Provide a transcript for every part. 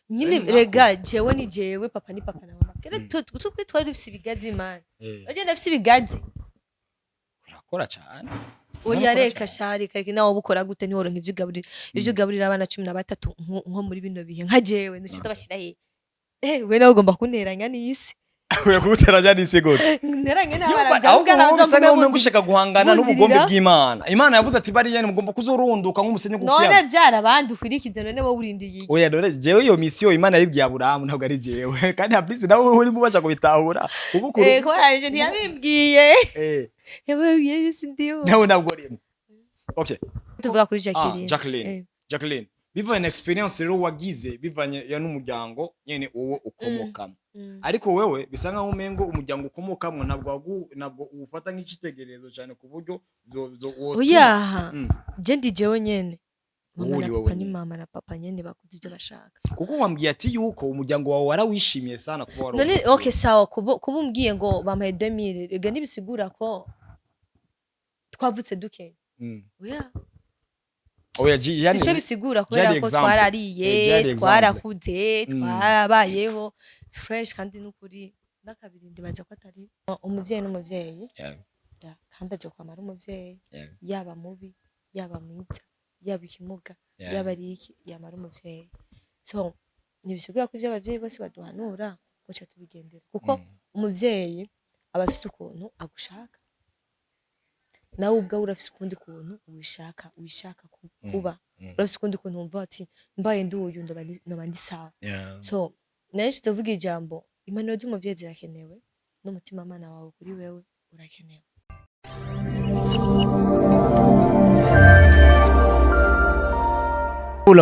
nyine rega jewe ni jewe papa ni papa na mama kera twebwe twari dufise ibigazi man aje ndafise ibigazi urakora cyane oya reka shari kare nawo bukora gute ni woronka ivyo gaburira abana 13 nko muri bino bihe nka jewe ndashita bashira he we nawe ugomba kunteranya n'isi we kuteranya n'isi gute nteranye n'abaravyavuga nazo mwe gushaka guhangana n'ubugombe bw'Imana Imana yavuze ati bari yene mugomba kuzorunduka nk'umusenyi ku kiyama none byarabandi ukurikize none wowe urindiye iki oya dore jewe iyo misiyo Imana yibwiye Aburahamu ntabwo ari jewe kandi Abrisi nawe uri mubasha kubitahura ubukuru ko yaje ntiyabimbwiye yewe yesi ndiyo nawe ntabwo rimwe okay tuvuga kuri Jacqueline bivanye experience rero wagize bivanye ya n'umuryango nyene uwo ukomokamo ariko wewe bisa nkaho umengo umuryango ukomokamwe ntabwo ufata nk'ikitegererezo cyane ku buryo oya je ndi jewe nyene mama na papa nyene bakuze ivyo bashaka kuko wambwiye ati yuko umuryango wawe warawishimiye sana kuba wari none okay sawa kuba umbwiye ngo bampaye 2000 rega nibisigura ko twavutse duke oya yani sico bisigura kubera ko twarariye twarakuze twarabayeho fresh kandi n'ukuri nakabiri ndibaza ko atari umuvyeyi n'umuvyeyi kandi aje kwamara umuvyeyi yaba mubi yaba mwiza yaba ikimuga yaba ariki yamara umuvyeyi so nibisigura ko ivyo abavyeyi bose baduhanura goca tubigendera kuko umuvyeyi aba afise ukuntu agushaka nawe ubwa urafise ukundi kuntu wishaka kuba urafise ukundi kuntu wumva ati mbaye ndi uyu ndoba ndi sawa so naje tuvuga ijambo impanuro z'umuvyeyi zirakenewe n'umutima mana wawe kuri wewe urakenewe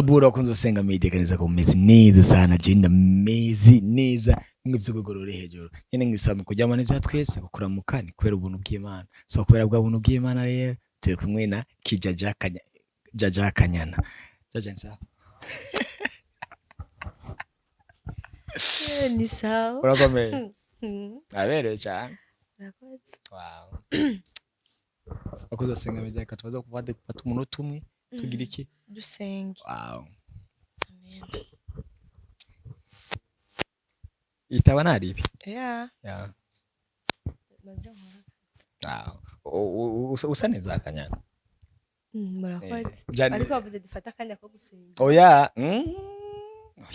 Bura wakunze usenga media kanisa ko mezi neza sana jinda mezi neza ngibyo gogorore hejuru nyene ngibisanzwe kujyamana ivya twese gukura mukani kubera ubuntu bw'Imana so kubera bwa buntu bw'Imana rero turi kumwe na Jaja Kanyana Jaja nsa ni sawa urakomeye abere cyane nakoze wow wakunze usenga media katubaza kuvade gufata umunota umwe tugira iki dusenge wow amen itaba naribi yeah maze nkora usa neza Kanyana murakoze ariko bavuze dufata akanya ko gusenga oya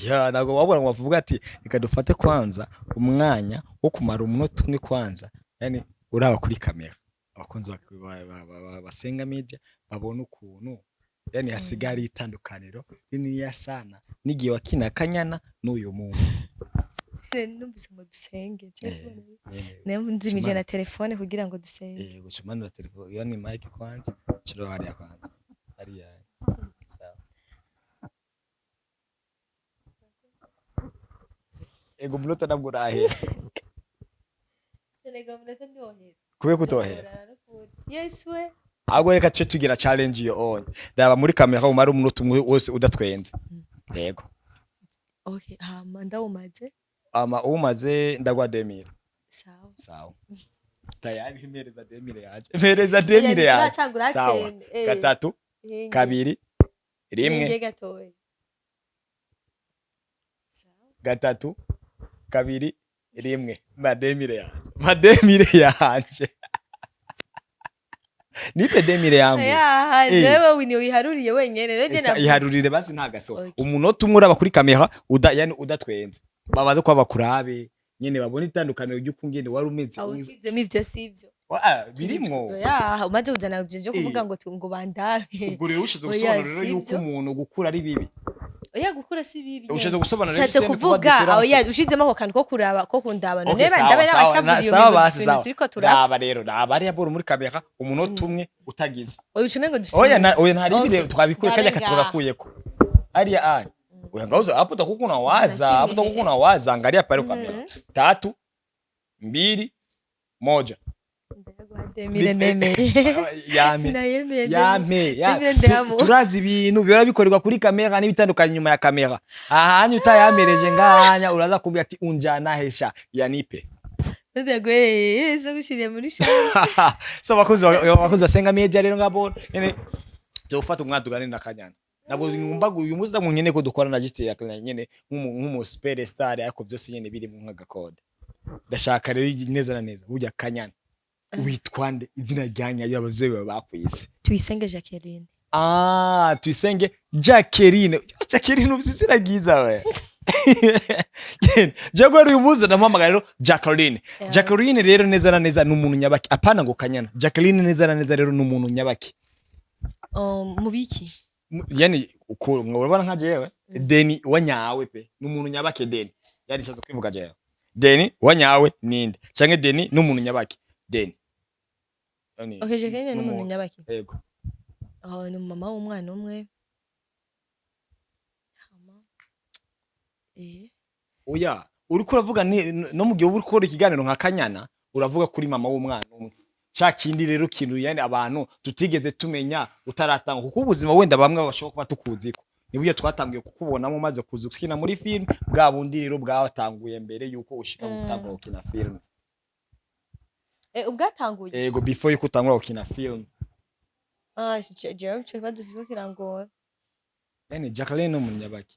oya nago wabona ngo bavuga ati reka dufate kwanza umwanya wo kumara umunota umwe kwanza yani uraba kuri kamera abakunzi basenga media babona ukuntu yani hasigari itandukaniro nini sana nigiye wakina Kanyana n'uyu munsi numvise ngo dusenge nzimije na telefone kugira ngo dusenge gucumanura telefone yani mic kwanza chiro hariya kwanza hariya sawa ego munota nabwo rahe senega munota ndohera kuye kutohera yes we ahubwo reka tuce tugira challenge yo on raba muri kamera umara umunota umwe wose udatwenze yego okay ndawumaze umaze ndagwa 2000 sawa tayari imereza 2000 yaje imereza 2000 yaje sawa gatatu kabiri rimwe gatoye gatatu kabiri rimwe mademire yaje nipe 2000 yangu jewe wini wiharuriye wenyene rege na iharurire basi ntagaso umunota umwe uraba kuri kamera yani udatwenze babaze ko abakurabe nyene babona itandukaniro ry'ukungene wari umeze awushizemo ivyo sivyo birimwo umaze uzana ivyo kuvuga ngo bandabe ubwo rero ushize gusobanurira yuko umuntu gukura ari bibi oya gukura si bibi ushize gusobanurira ushatse kuvuga oya ushizemo ako kantu ko kuraba ko kundaba none ndabe n'abashavuriye turiko turaba rero nabari yabora muri kamera umunota umwe utagize oya ucume ngo dusubire oya ntari bire twabikuye kanya katurakuyeko ariya oya ngauzo hapo utakukuna waza angalia pale kamera 3 2 1 turazi ibintu biba bikorerwa kuri kamera n'ibitandukanye nyuma ya kamera ahanye utayamereje ngahanya uraza kumbya ati unjana hesha yanipe ndagwe so gushiriye muri show so bakuzi basenga media rero ngabo nyene tufata umwadugane na Kanyana nabo ngumva uyu muza mu nyene ko dukora na Justin yakana nyene nk'umu superstar ariko byose nyene biri mu nk'agakode ndashaka rero neza na neza burya Kanyana witwande izina ryanya y'abavyeyi bakwise Tuyisenge Jacqueline Tuyisenge Jacqueline uzizira giza we Jago uyu muza ndampamagara rero Jacqueline rero neza na neza n'umuntu nyabaki apana ngo Kanyana Jacqueline neza na neza rero n'umuntu nyabaki mubiki yani uko mwabona nka jewe Deni wanyawe pe n'umuntu nyabake Deni yari shaza kwivuga jewe Deni wanyawe ninde canke Deni n'umuntu nyabake Deni okay Jacqueline n'umuntu nyabaki yego ni mama w'umwana umwe oya uriko uravuga no mu gihe uri gukora ikiganiro nka Kanyana uravuga kuri mama w'umwana umwe cha kindi rero kintu yani abantu tutigeze tumenya utaratanga kuko ubuzima wenda bamwe bashobora kuba tukuziko nibuye twatangiye kukubonamo maze kuzukina muri film bwa bundi rero bwatanguye mbere yuko ushika gutangura gukina film ubwatanguye yego before yuko utangura gukina film jewe cyo badufiko kirangora yani Jacqueline n'umunyabaki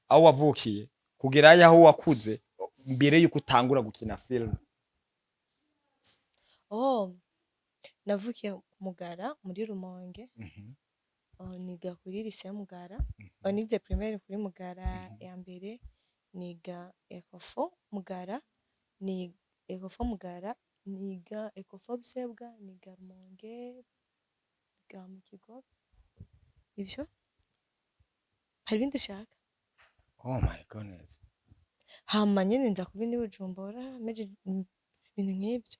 aho wavukiye kugera yaho wakuze mbere yuko utangura gukina film navukiye Mugara muri Rumonge niga kuri lycée Mugara nize primaire kuri Mugara ya mbere niga Ecofo Mugara ni Ecofo Mugara niga Ecofo Busebwa niga Rumonge niga mu kigo ivyo hari bindi shaka oh my goodness hama nyene nza kubindi Bujumbura meje ibintu nk'ivyo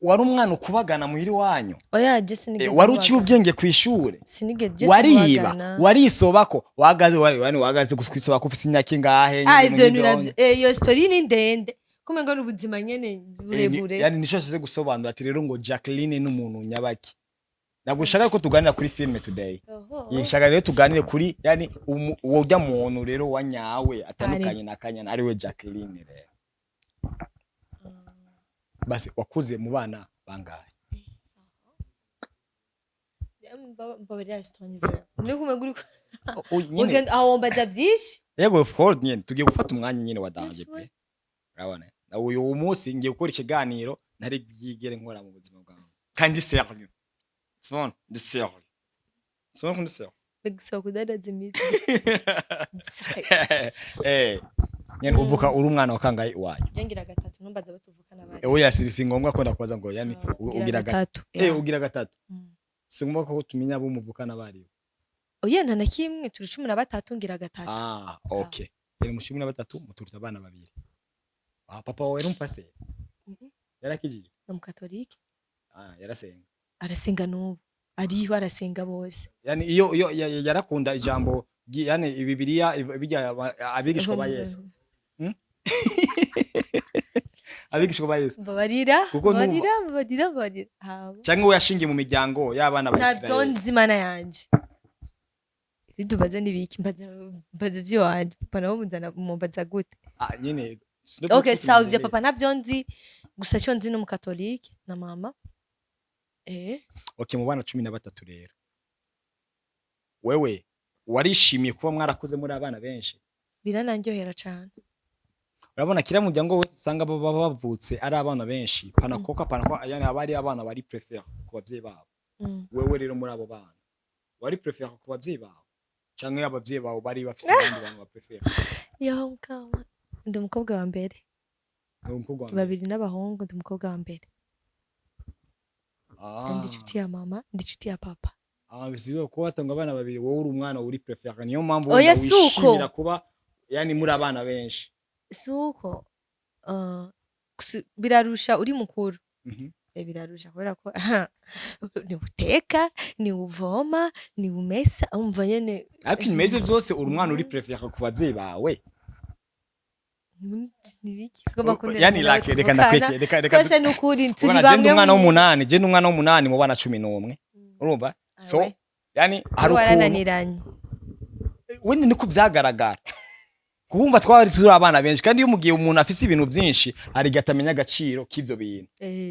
wari umwana ukubagana muhiri wanyu oya je sinigeze wari uciye ubwenge kwishure sinigeze wariba warisobako wagaze kwisobako ufise imyaka ingahe ivyo niravyo iyo story ni ndende kumengo n'ubuzima nyene burebure yani nishosheze gusobanura ati rero ngo Jacqueline n'umuntu nyabaki nabwo shaka ko tuganira kuri film today yishaka rero tuganire kuri yani uwo muntu rero wanyawe atandukanye na Kanyana ari we Jacqueline rero basi wakuze mu bana bangahe mbabera Stone ni kumeguri ugenda aho mbaza byinshi yego of course nyene tugiye gufata umwanya nyene wa danje pe urabona na uyu munsi ngiye gukora ikiganiro ntari byigere nkora mu buzima bwawe kandi sérieux Simon de sérieux Simon de sérieux bigso kudadaza imiti nyene uvuka uri umwana wa kangahe iwanyu jengira gatatu numbaza batuvukana bari oya si ngombwa ko ndakubaza ngo yani ugira gatatu ugira gatatu si ngombwa ko tumenya abo muvukana bari oya nta nakimwe turi 13 ngira gatatu okay yari mu 13 muturita abana babiri papa wawe n'umupasteur yarakijije no mukatolike yarasenga arasenga n'ubu ariho arasenga bose yani iyo yarakunda ijambo yani Bibiliya bijya abigishwa ba Yesu abigishwa ba Yesu babarira cyangwa we yashingiye mu miryango y'abana ba Israeli ntabyo nzimana yanje bidubaza nibiki mbaza byo wanje papa nawo muzana mumbaza gute nyine okay sawa bya papa ntabyo nzi gusa cyo nzi no mu katolike na mama okay mu bana 13 rero wewe warishimiye kuba mwarakuze muri abana benshi birananyohera cyane urabona kira muryango wese usanga baba bavutse ari abana benshi panakoka yani abari abana bari prefer ku bavyeyi babo wewe rero muri abo bana wari prefer ku bavyeyi babo canke abavyeyi babo bari bafise abandi bantu ba prefer yo mukama ndi umukobwa wa mbere babiri n'abahungu ndi umukobwa wa mbere ndi inshuti ya mama ndi inshuti ya papa bisizo ko watanga abana babiri wowe uri umwana uri prefer niyo mpamvu wishimira kuba yani muri abana benshi suko birarusha uri mukuru birarusha kubera ko ni uteka ni uvoma ni umesa umva nyene ariko nyuma y'ivyo byose uri umwana uri prefer ku bavyeyi bawe yani like reka ndakweke kose nukuri turi bamwe umwana w'umunani je n'umwana w'umunani mu bana 11 urumva so yani hari warananiranye wende niko vyagaragara kubumva twari turi abana benshi kandi iyo mugiye umuntu afise ibintu byinshi ari gatamenya agaciro k'ivyo bintu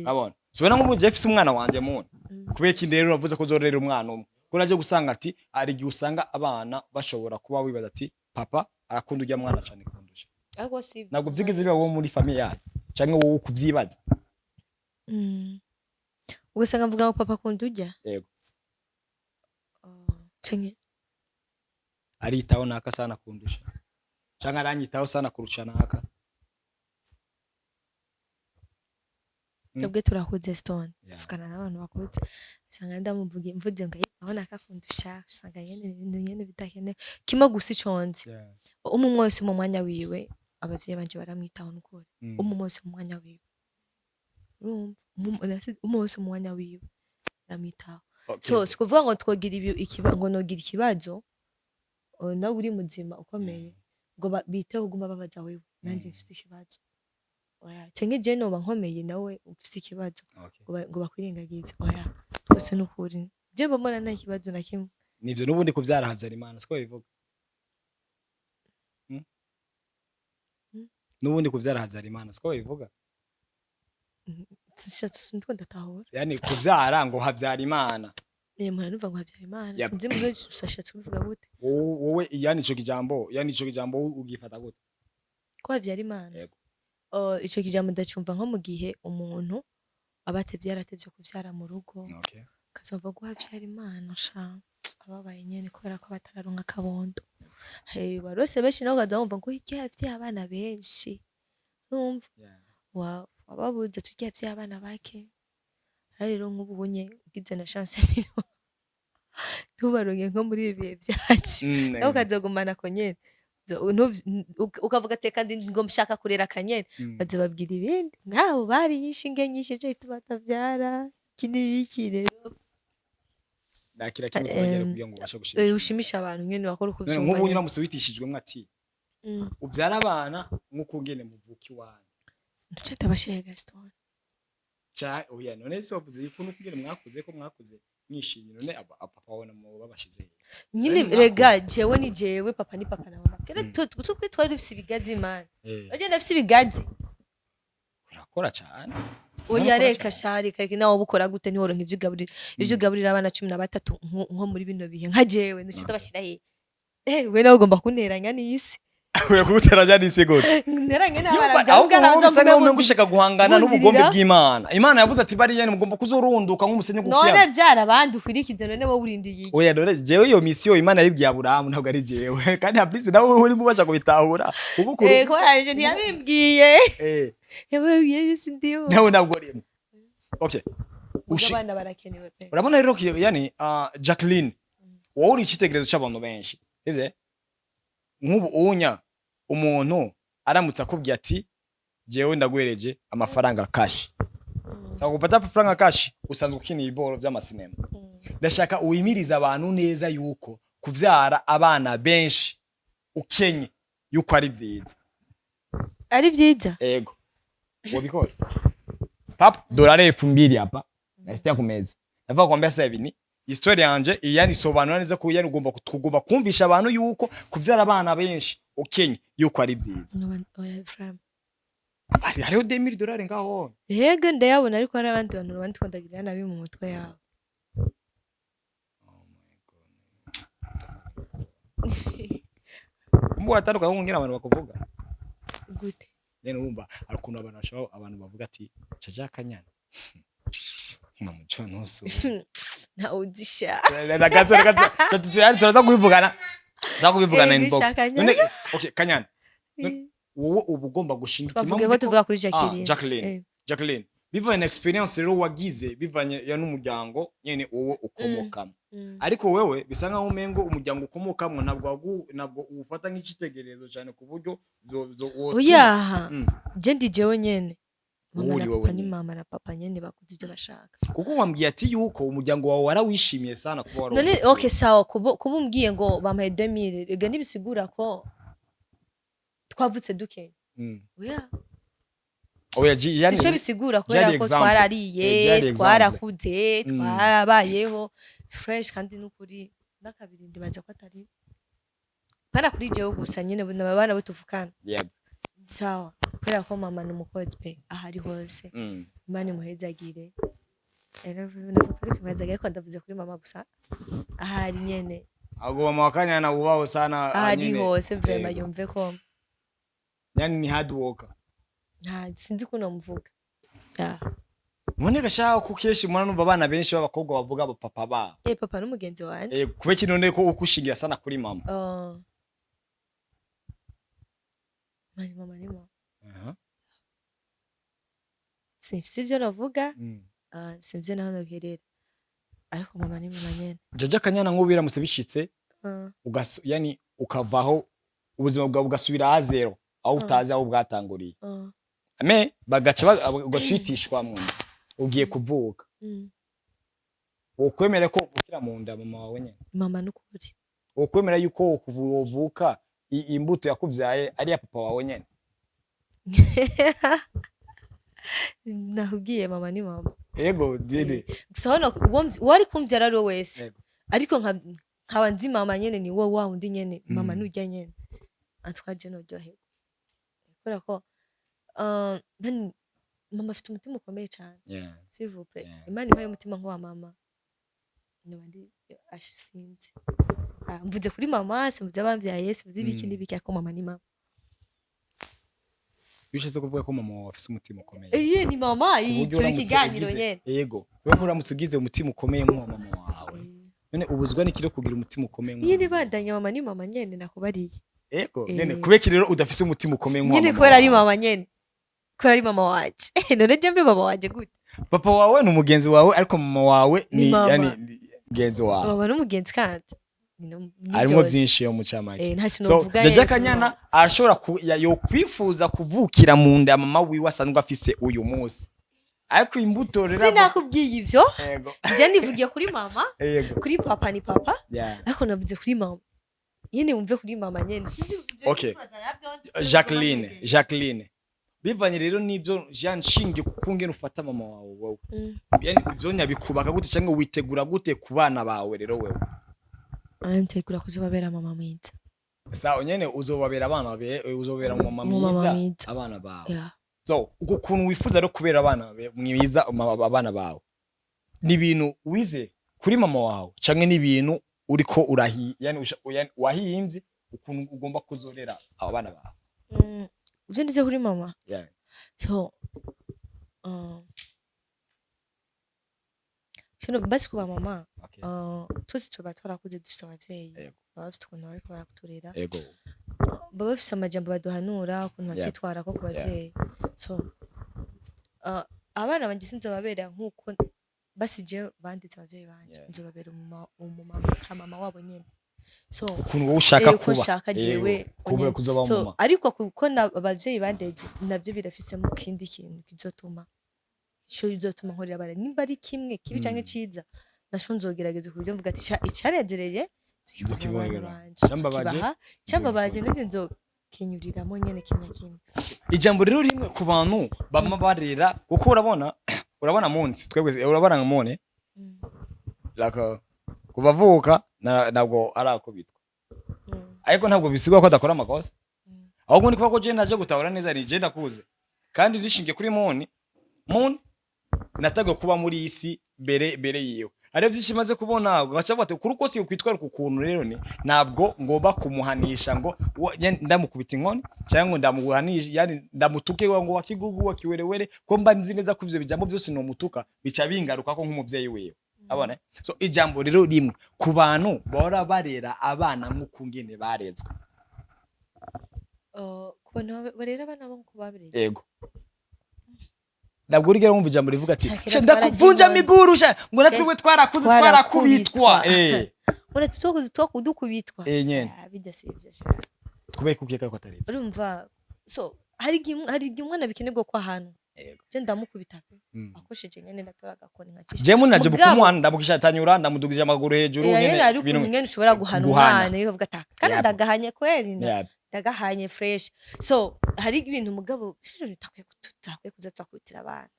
abona so bena nk'ubu Jeff umwana wanje mune kubera iki rero uravuze ko uzorera umwana umwe kuraje gusanga ati ari gihe usanga abana bashobora kuba wibaza ati papa arakunda ujya mwana cyane kundusha ariko si ntabwo vyigeze biba wo muri famille yayo canke wowe kuvyibaza ugasanga mvuga ngo papa akunda ujya yego canke aritaho naka sana kundusha canke aranyitaho sana kurusha naka twebwe turakuze stone tuvugana n'abantu bakuze usanga ndamuvuga mvuze ngo aho nakakundusha usanga ibintu nyene bidakenewe kima gusa iconze umwe wese mu mwanya wiwe abavyeyi banje baramwitaho n'ukuri umwe wese mu mwanya wiwe umwe wese mu mwanya wiwe baramwitaho so sikuvuga ngo twogira ngo nogira ikibazo nawe uri muzima ukomeye ngo biteho guma babaza wewe nanje mfite ikibazo oya cyangwa je noba nkomeye nawe ufite ikibazo ngo bakwirengagize oya twese n'ukuri je mbona nta kibazo na kimwe nivyo nubundi kuvyara Habyarimana siko bivuga nubundi kuvyara Habyarimana siko bivuga ndiko ndatahura yani kuvyara ngo Habyarimana mwana numva ngo Habyarimana sinzi mwe usashatse kuvuga gute wowe yani ico kijambo ugifata gute ko Habyarimana ico kijambo ndacumva nko mu gihe umuntu abatevye yaratevye kuvyara mu rugo kazova guha Habyarimana sha ababaye nyene kubera ko batararonka kabondo barose benshi naho kazumva ngo icyavye abana benshi numva wababuze turyavye abana bake rero nk'ubunye ugize na chance biro ntubaronke nko muri ibi bihe byacu naho kazogumana ko nyene ukavuga ati kandi ngo mshaka kurera kanyene bazobabwira ibindi ngabo bari yishinge nyinshi je tubatavyara kini biki rero nakira kimwe kubagera kugira ngo bashe gushimisha ushimisha abantu nyene bakora uko vyumva nk'ubu nyura musubitishijwe mwati ubyara abana nk'ukungene muvuki wanyu nducete abashege Gaston oya none se wavuze yuko n'ukungene mwakuze mwishimye none papa wona mu babashize nyine rega jewe ni jewe papa ni papa na mama kera twebwe twari dufite ibigazi man bagenda dufite ibigazi urakora cyane oya reka shari kare nawe bukora gute ntiworonka ivyo gaburira abana 13 nko muri bino bihe nka jewe ndashita bashira he we nawe ugomba kunteranya n'isi Uya kuteranya n'isi gute nteranye n'abana byangu gushaka guhangana n'ubugombe bw'Imana Imana yavuze ati bari yene mugomba kuzorunduka nk'umusenyi gukiya none byara abandi ukwirikize none wowe urindiye iki oya dore jewe iyo mission Imana yibwiye Aburahamu ntabwo ari jewe kandi hablisi nawe uri mubasha kubitahura ubukuru ko yaje ntiyabimbwiye yewe yesi ndiyo nawe ntabwo rimo okay abana barakenewe pe urabona rero yani Jacqueline wowe uri ikitegerezo cy'abantu benshi sivye nk'ubu unya umuntu aramutse akubwiye ati jewe ndagwereje amafaranga cash sako gupata amafaranga cash usanzwe ukiniye iboro by'amasinema ndashaka uwimiriza abantu neza yuko kuvyara abana benshi ukenye yuko ari vyiza ego wobikora pap dolari 2000 hapa nasitia kumeza ndavuga kwambia sasa hivi ni historia yanje iyani sobanura neza ko yani ugomba kumvisha abantu yuko kuvyara abana benshi ukenye yuko ari vyiza hariho $2000 ngaho yego ndayabona ariko hari abandi bantu bandi kwandagirira nabi mu mutwe yabo mbo ataruka ngira abantu bakuvuga gute nene urumva arukuntu abantu bavuga ati Jaja Kanyana mamucho noso na udisha turaza kubivugana inbox okay Kanyana wowe ubugomba gushinduka bavuge ko tuvuga kuri Jacqueline biva an experience rero wagize bivanye ya n'umuryango nyene wowe ukomokamo ariko wewe bisa nkaho umengo umuryango ukomokamwe ntabwo ufata nk'ikitegererezo cyane ku buryo oya je ndi jewe nyene mama na papa nyene bakuze ibyo bashaka kuko wambwiye ati yuko umuryango wawe warawishimiye sana kuba waro none okay sawa kuba umbwiye ngo bampaye 2000 ega nibisigura ko twavutse duke oya yani sico bisigura kubera ko twarariye twarakuze twarabayeho fresh kandi n'ukuri nakabiri ndibaza ko atari para kuri jewe gusa nyene bana butuvukana sawa kubera ko mama n'umukozi pe ahari hose Imana imuhezagire na papa ariko mazaga ko ndavuze kuri mama gusa ahari nyene ahubwo mama wa Kanyana ubaho sana ahari hose vraiment yumve ko yani ni hard worker nta sinzi ko namuvuga none gashaka ko keshi mwana numva abana benshi b'abakobwa bavuga abo papa ba papa n'umugenzi wanje kube kinone ko ukushingira sana kuri mama mama ni mama sinzi ibyo navuga sinzi naho nabiherera ariko mama ni mama nyene Jaja Kanyana nk'ubira musebishitse yani ukavaho ubuzima bwawe bugasubira a zero aho utazi aho bwatanguriye ame bagaca ugacitishwa mu ugiye kuvuka ukwemera ko ukira mu nda mama wawe nyene mama n'ukuri ukwemera yuko kuvuka imbuto yakuvyaye ari ya papa wawe nyene nahugiye mama ni mama yego dede gusa wari kumvyara ari wese ariko nkaba nzi mama nyene ni wowe wundi nyene mama n'ujya nyene atwaje no ryohe kubera ko mama afite umutima ukomeye cyane s'il vous plaît imana impaye umutima nk'uwa mama n'abandi ashisinze mvuze kuri mama simvuze abamvyaye simvuze ibiki n'ibiki ako mama ni mama bishatse kuvuga ko mama wawe afite umutima ukomeye ni mama icyo kiganiro nyene yego wewe uramusugize umutima ukomeye nk'uwa mama wawe none ubuzwa n'ikiro kugira umutima ukomeye nk'uwa nyene bandanya mama ni mama nyene nakubariye yego nene kubeki rero udafise umutima ukomeye nk'uwa nyene kubera ari mama nyene kubera ari mama waje none jembe mama waje gute papa wawe ni umugenzi wawe ariko mama wawe ni yani mugenzi wawe mama n'umugenzi kandi arimo byinshi yo mucamake so Jaja Kanyana arashobora yo kwifuza kuvukira mu nda mama wiwe asanzwe afise uyu munsi ariko imbuto rero sinakubwiye ivyo je nivugiye kuri mama kuri papa ni papa ariko navuze kuri mama yene wumve kuri mama nyene okay Jacqueline bivanye rero nibyo Jean Shinge kukungena ufata mama wawe wowe yani ibyo nyabikubaka gute cyangwa witegura gute ku bana bawe rero wewe antegura kuzobabera mama mwiza sawa nyene uzobabera abana uzobera mama mwiza abana bawe so ukuntu wifuza rero kubera abana mwiza abana bawe ni ibintu wize kuri mama wawe canke ni ibintu uriko yani wahimbye ukuntu ugomba kuzorera abana bawe uje ndize kuri mama so shino basi kuba mama tuzi tuba twarakuze dufite abavyeyi baba bafite ukuntu bariko barakuturera baba bafite amajambo baduhanura ukuntu bakitwara ko ku bavyeyi so abana banje sinzobabera nk'uko basije banditse abavyeyi banje nzobabera mama wabo nyene so ukuntu wowe ushaka kuba ushaka jewe kuba kuzoba mama ariko kuko abavyeyi bandeze navyo birafisemo kindi kintu kizotuma izotuma nkorera abana nimba ari kimwe kibi canke ciza nasho nzogerageza kuburyo mvuga ati icanezereye cyamba baje nende nzokinyuriramo nyene kimwe ijambo rero rimwe ku bantu bama barera kuko urabona munsi twebwe urabona nkamone laka kubavuka ntabwo arakubitwa ariko ntabwo bisigwa ko adakora amakosa ahubwo ni kuba ko je naje gutahura neza ni je ndakuze kandi rishingiye kuri moni natagwe kuba muri isi bere yiwe ari byinshi maze kubona gacavuga ati kuri uko si ukwitwara ku kuntu rero ni ntabwo ngomba kumuhanisha ngo ndamukubita inkoni cyangwa ndamuhanisha yani ndamutuke ngo wakigugu wakiwerewere ko mba nzi neza ko ivyo bijambo byose no mutuka bica bingaruka ko nk'umuvyeyi wiwe abone so ijambo rero rimwe ku bantu bora barera abana nk'ukungene barezwe kubona barera abana bo kubabereye yego ntabwo urigera wumva ijambo rivuga ati ndakuvunja miguru ngo natwe twarakuze twarakubitwa uretse two kudukubitwa nyene bidasivye kubera kukeka ko atari urumva so hari umwana bikenegwa ko ahantu je ndamukubita pe akosheje nyene ndatora gakoni nkacisha je munaje bukumwana ndamukishatanyura ndamudugije amaguru hejuru nyene ibintu nyene ushobora guhana umwana iyo uvuga ata kandi ndagahanye kweri ndagahanye fresh so hari ibintu mugabo takwe kuza twakubitira abana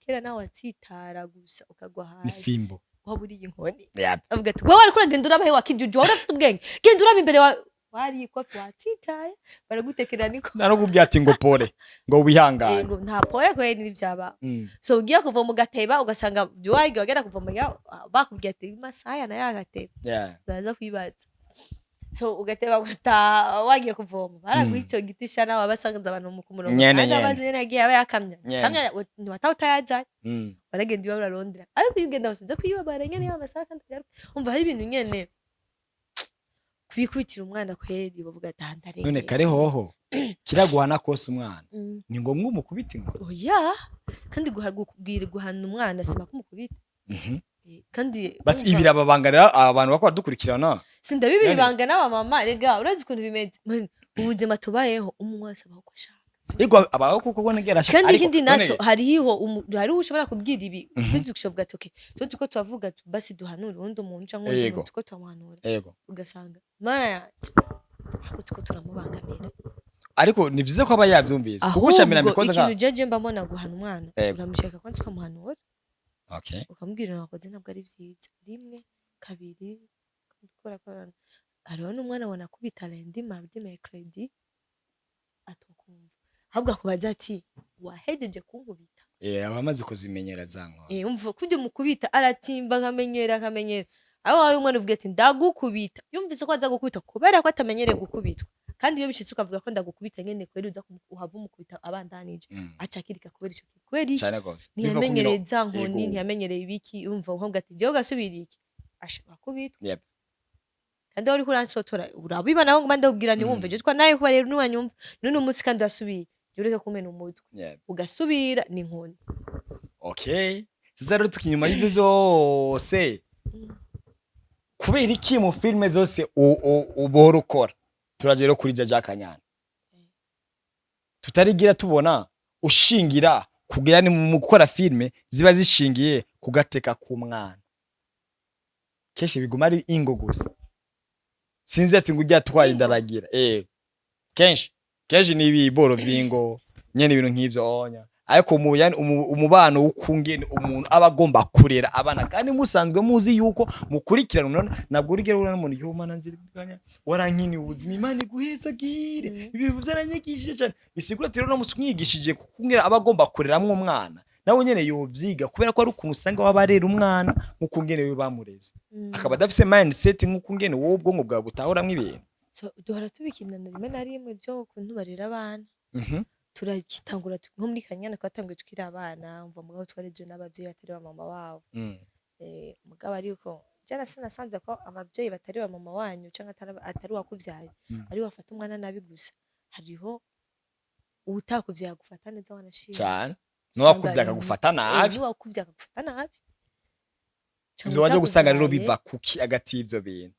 kera nawe atsitara gusa ukagwa hasi nifimbo waburiye inkoni avuga ati wewe ariko uragenda urabahe wakijuju wari afite ubwenge genda uraba imbere wa wari kofi watsitaye baragutekera niko narakubwiye ati ngo pole ngo wihangane ngo nta pole kweli n'ivyaba so ugiye kuva mu gateba ugasanga bywagiye wagera kuva mu bakubwiye ati masaya na yagateba baza kwibaza so ugateba guta wagiye kuvoma baraguha ico giti shana wabasangaza abantu mu kumurongo kandi abazi nagiye aba yakamya kamya ntiwatawutayazanye baragenda iwa urarondera ariko iyo ugenda basize kwiyobara nyene y'amasaka kandi umva hari ibintu nyene kubikubitira umwana kweri bavuga atandare none kare hoho kiraguhana kose umwana ni ngombwa umukubita ngo oya kandi guhana umwana sima kumukubita kandi basi ibira babangarira abantu bakora dukurikirana sinda bibiri bangana aba mama rega urazi ukuntu bimeze ubuzima tubayeho umwasa baho kwashaka ego abaho kuko ubona gerashaka kandi ikindi naco hariho ushobora kubwira ibi kwizukishovuga ati okay tuko tuvuga basi duhanura undi umuntu canke undi muntu tuko twamuhanura ugasanga maya ako tuko turamubangamira ariko ni vyiza ko aba yavyumvise kuko ucamira mikoza nka ikintu jeje mbamona guhana umwana uramushaka kwanza ukamuhanura ukamubwira nakoze ntabwo ari vyiza rimwe kabiri gukora hariho n'umwana abona kubita lundi mardi mercredi atokumva ahubwo akubaza ati wahejeje kunkubita abamaze kuzimenyera zanko umva kujya mukubita aratimba akamenyera aho wawe umwana uvuga ati ndagukubita yumvise ko aza gukubita kubera ko atamenyereye gukubitwa kandi iyo bishitse ukavuga ko ndagukubita nyene kweri uza uhava umukubita abandanije acakirika kubera ico kweri ntiyamenyereye za nkoni ntiyamenyereye ibiki umva uvuga ati jewe gasubira iki ashobora kubitwa kandi uri kuransotora urabiba naho ngomba ndabwira ni wumve je twa naye kuba rero nuwanyumva none umunsi kandi asubiye jureka kumena umutwe ugasubira ni nkoni sasa rero tukinyuma y'ibyo byose kubera iki mu filme zose ubohora ukora turaje rero kuri Jaja Kanyana tutarigira tubona ushingira kugira ni mu gukora filme ziba zishingiye kugateka ku mwana keshi biguma ari ingo gusa sinzi ati ngujya twaye ndaragira kenshi ni ibiboro vy'ingo nyene ibintu nk'ivyo onya ariko umubano w'ukungene umuntu aba agomba kurera abana kandi musanzwe muzi yuko mukurikirana nabwo urigera urana umuntu y'umana nzirikanya warankini ubuzima Imana iguhezagire ibi byaranyigishije cyane bisigura ati rero no musumwigishije kukungera aba agomba kureramwe umwana nawe nyene yovyiga kubera ko ari ukuntu usanga wabarera umwana nk'ukungene we bamureze akaba adafise mindset nk'ukungene wowe ubwonko bwawe butahoramwe ibintu so duhora tubikinana rimwe na rimwe byo kuntu barera abana turakitangura nko muri Kanyana twatanguye tukiri abana umva mugabo twareje n'abavyeyi batari ba mama wabo mugabo ariko jana sinasanze ko abavyeyi batari ba mama wanyu canke atari wakuvyaye ari wafata umwana nabi gusa hariho utakuvyaye gufata neza wanashimye cyane no wakuvyaye akagufata nabi Nzo waje gusanga rero biva kuki agati ivyo bintu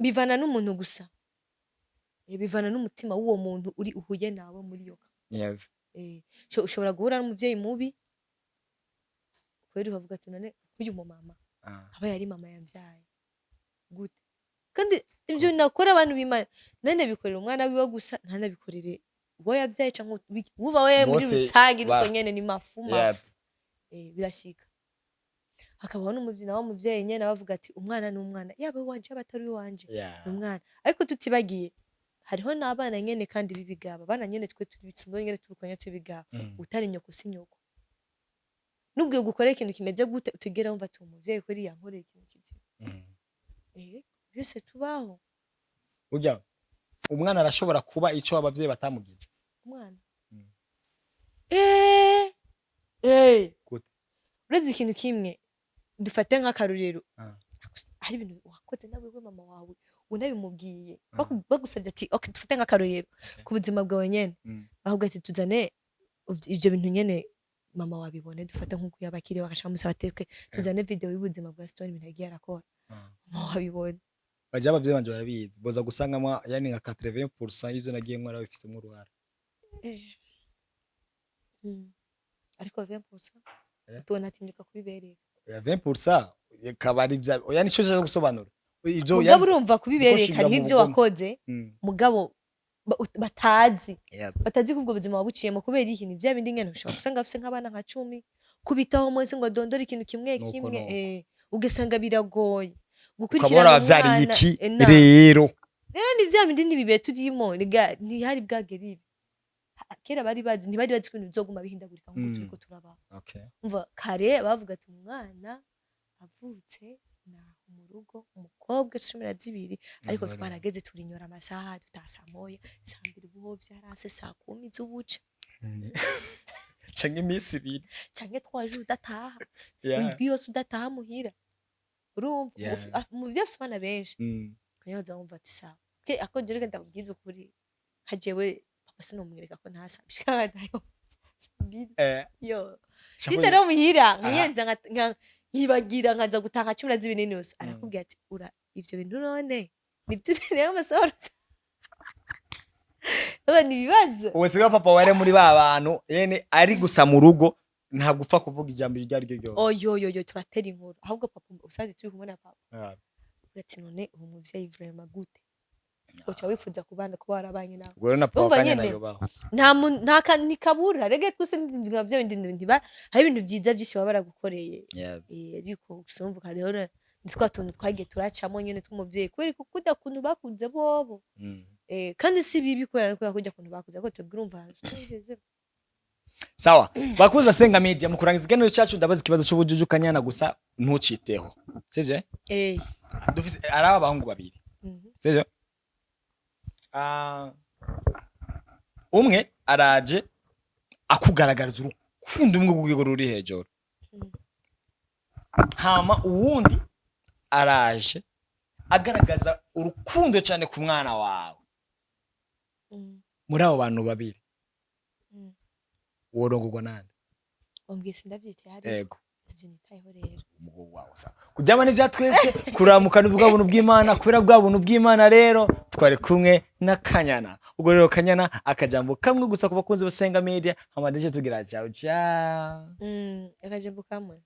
bivana n'umuntu gusa bivana n'umutima w'uwo muntu uri uhuye nawe muri yo ushobora guhura n'umuvyeyi mubi kweri bavuga ati none uyu mama aba yari mama yamvyaye gute kandi ivyo nakora abantu bimana none bikorera umwana wiwe gusa ntanabikorere bo yavyaye canke uva we muri rusangi nuko nyene ni mafuma birashika akabaho n'umuvyeyi nawo muvyeyi nyene bavuga ati umwana n'umwana yaba wanje abatari wanje n'umwana ariko tutibagiye hariho n'abana nyene kandi bibigaba bana nyene twe tubitsingo nyene turukonya tubigaba utari nyoko sinyoko nubwo gukora ikintu kimeze gute utugera umva ati umuvyeyi kweri yankoreye ikintu kiti byose tubaho ujya umwana arashobora kuba ico abavyeyi batamugize umwana gute uretse ikintu kimwe dufate nk'akarurero hari ibintu wakoze nawe we mama wawe unabimubwiye bagusabye ati okay dufate nk'akarurero ku buzima bwawe nyene ahubwo ati tuzane ivyo bintu nyene mama wabibone dufate nk'uko yabakiriye bakashamusaba ateke tuzane video y'ubuzima bwa story ibintu yagiye arakora mama wabibone baje abavyeyi banje barabizi boza gusangamo yani nka 80% y'ivyo nagiye nkora bifitemo uruhara ariko 20% tubona atinyuka kubibereka 20% kabari bya yani cyo cyo gusobanura ivyo mugabo urumva kubibereka hariho ivyo wakoze mugabo batazi kubwo buzima wabuciyemo kubera ikintu bya bindi ngene ushobora gusanga afise nk'abana nka 10 kubitaho munsi ngo dondora ikintu kimwe ugasanga biragoye gukurikirana abavyeyi iki rero rero ni vya bindi ntibibe turimo ntihari bwagera ibi kera bari bazi ntibari bazi ko ibintu bizoguma bihindagurika nk'uko turiko turaba umva kare bavuga ati umwana avutse naho mu rugo umukobwa 12 ariko twarageze turinyora amasaha tutasamoya saa 2 buho vyarase saa 10 z'ubuca canke imisi 2 canke 3 jours udataha indwi yose udataha muhira urumva mu vyafise abana benshi kanyoza wumva ati sawa ako jereka ndakubwiza ukuri hajewe papa sinomwereka ko ntasabye kadayo yo kitero muhira nyenza nkibagira nkaza gutanga 12 yose arakubwira ati ura ivyo bintu none nibyo rero amasoro abana ibibazo wese papa ware muri ba bantu yene ari gusa mu rugo ntabwo upfa kuvuga ijambo iryo ari ryo ryose yo turatera inkuru ahubwo papa usaze turi kumwe na papa ati none ubu muvyeyi vraiment gute uca wifuza kubana ko warabanye nawe ubwo na papa Kanyana yobaho nta nikabura rege twese ndivyo bindi ndiba hari ibintu byiza byinshi baba baragukoreye ariko usumvuka rero nitwa tuntu twagiye turacamo nyene tw'umuvyeyi kweri kukuda kuntu bakunze bobo kandi si bibi kwera kujya kuntu bakuze ko tubwira umva sawa bakuza Sengaa Media mu kurangiza iganiro cyacu ndabaza ikibazo cy'ubujuju Kanyana gusa ntuciteho sivyo dufise araba abahungu babiri sivyo umwe araje akugaragariza urukundo umwe rwego ruri hejuru hama uwundi araje agaragaza urukundo cyane ku mwana wawe muri abo bantu babiri worongorwa nande ombwese ndavyite hari yego nitayeho rero umugabo wawe sa kujyama n'ivya twese kuramukana ubwa buntu bw'Imana kubera bwa buntu bw'Imana rero twari kumwe na Kanyana ubwo rero Kanyana akajambo kamwe gusa ku bakunzi ba Sengaa Media amadeje tugira ciao akajambo kamwe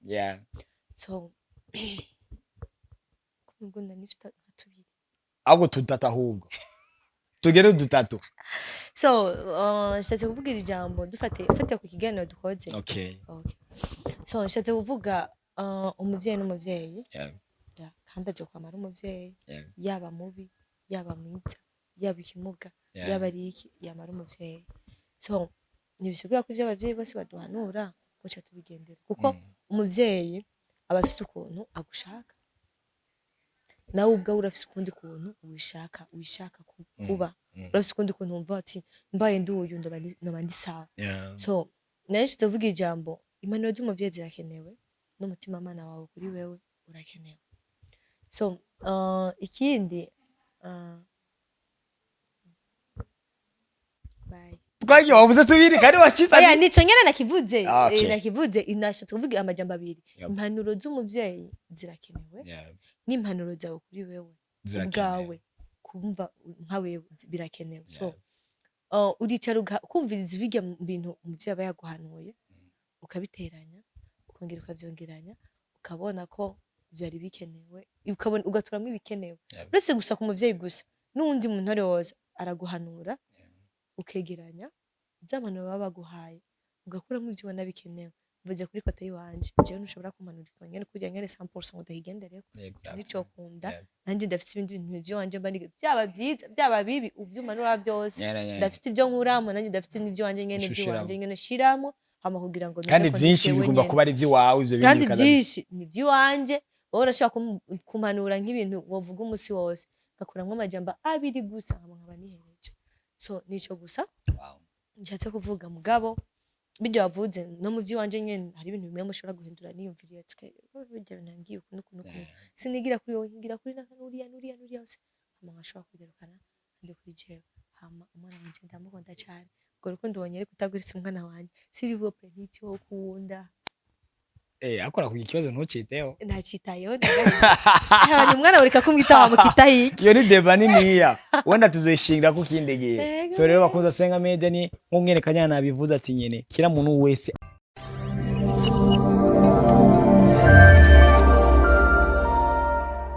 so kumugunda nifita tubiri ahubwo tutata ahubwo tugere dutatu so nshatse kuvuga ijambo dufate ku kiganiro dukoze okay so nshatse kuvuga umuvyeyi n'umuvyeyi kandi aje kwamara umuvyeyi yaba mubi yaba mwiza yaba ikimuga yaba ariki yamara umuvyeyi so nibishobora ko ivyo abavyeyi bose baduhanura guca tubigendera kuko umuvyeyi aba afise ukuntu agushaka nawe ubwawe urafise ukundi kuntu wishaka kuba urafise ukundi kuntu wumva ati mbaye nduyu ndoba ndi sawa so naje tuvuga ijambo impanuro z'umuvyeyi zirakenewe n'umutima mana wawe kuri wewe urakenewe so ikindi bye twagiye wavuze tubiri kandi waciza oya nico nyene nakivuze inashatse kuvuga amajambo abiri impanuro z'umuvyeyi zirakenewe n'impanuro zawe kuri wewe ubwawe kumva nka wewe birakenewe so uricara ukumviriza ibijya mu bintu umuvyeyi aba yaguhanuye ukabiteranya ukongera ukavyongeranya ukabona ko byari bikenewe ukabona ugaturamwe ibikenewe uretse gusa ku muvyeyi gusa n'undi muntu ari wose araguhanura ukegeranya by'abantu baba baguhaye ugakuramo ibyo ubona bikenewe mvuze kuri kote yiwanje jewe ntushobora kumanura ikonyene kugira ngene 100% udahigendereko nico kunda nanje ndafite ibindi bintu byo wanje mbandi byaba byiza byaba bibi uvyumanura byose ndafite ibyo nkuramo nanje ndafite n'ibyo wanje nyene byo wanje nyene shiramo hama kugira ngo kandi byinshi bigomba kuba ari byo wawe ivyo bintu kandi byinshi ni byo wanje wowe urashaka kumanura nk'ibintu wovuga umusi wose gakuramwe amajamba abiri gusa hama nkaba nihereje so nico gusa nshatse kuvuga mugabo bijya wavuze no mu by'iwanje nyene hari ibintu bimwe mushobora guhindura niyumviriye twe bijya binangiye kuno sinigira kuri wowe ngira kuri nuriya yose hama nkashobora kugerukana ndi kuri jewe hama umwana wanje ndamukunda cyane ngo rukundo wonyere kutaguritse umwana wanje siri vope n'icyo kunda akora ku kibazo ntuciteho ntacitayeho ni umwana ureka kumwita wa mukitahiki iyo ni deba niniya wenda tuzeshingira ku kindi gihe so rero bakunze Sengaa Media ni nk'umwene Kanyana bivuze ati nyene kira muntu wese